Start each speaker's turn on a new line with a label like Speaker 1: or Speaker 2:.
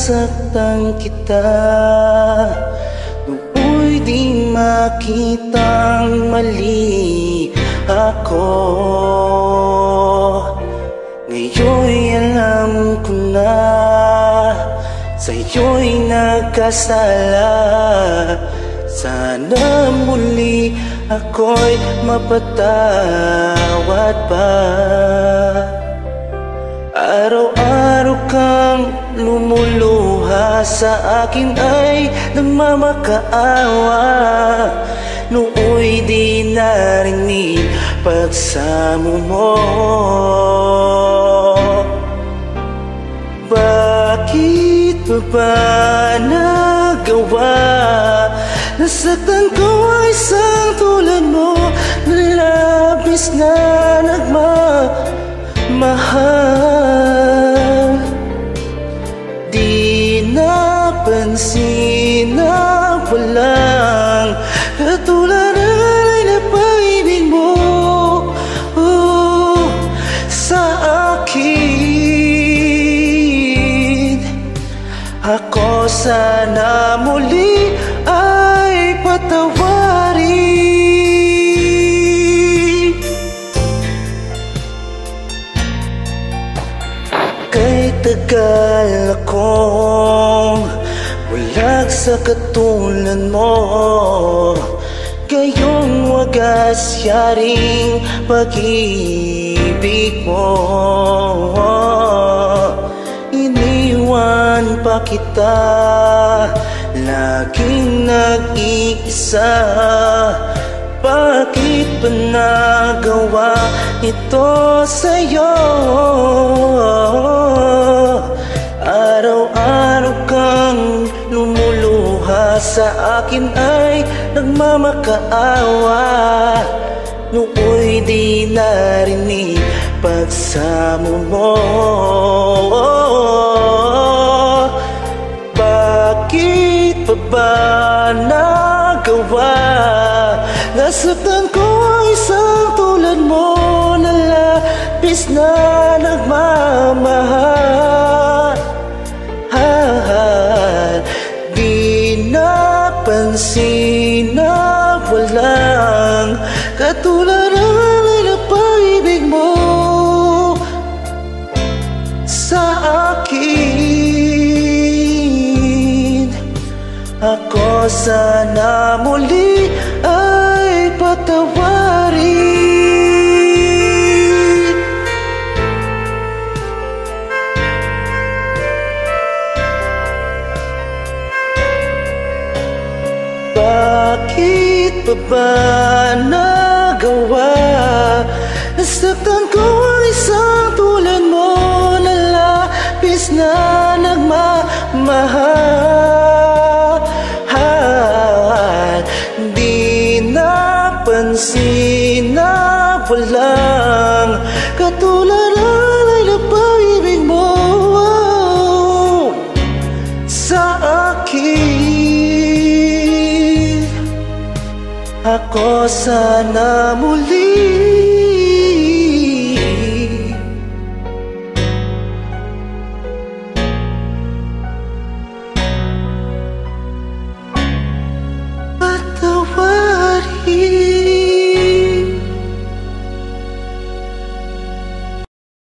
Speaker 1: nasaktan kita, nooy di makitang mali ako. Ngayon'y alam ko na sa'yo'y nagkasala. Sana muli ako'y mapatawad pa. Araw-araw kang lumuluha sa akin ay nagmamakaawa. Nooy di narinig pagsamo mo. Bakit pa ba nagawa? Nasaktan ko ang isang tulad mo na labis na nagmamahal. Di napansin na walang katulad ay napaibig mo sa akin. Ako sana muli ay patawarin. Kay tagal akong bulag sa katulad mo, gayong wagas yaring pag-ibig mo. Iniwan pa kita, laging nag-iisa. Bakit ba nagawa ito sa'yo? Araw-araw kang lumuluha sa akin ay nagmamakaawa. Nooy di narinig pagsamo mo. Bakit pa ba nagawa? Nasaktan ko ang isang tulad mo na labis na nagmamahal. Di napansin na walang katulad ay napaibig mo sa akin. Ako sana muli ay patawarin. Bakit pa ba nagawa? Nasaktan ko ang isang tulad mo na labis na nagmamahal. Di napansin na walang katulad ay napaibig mo sa akin. Ako sana muli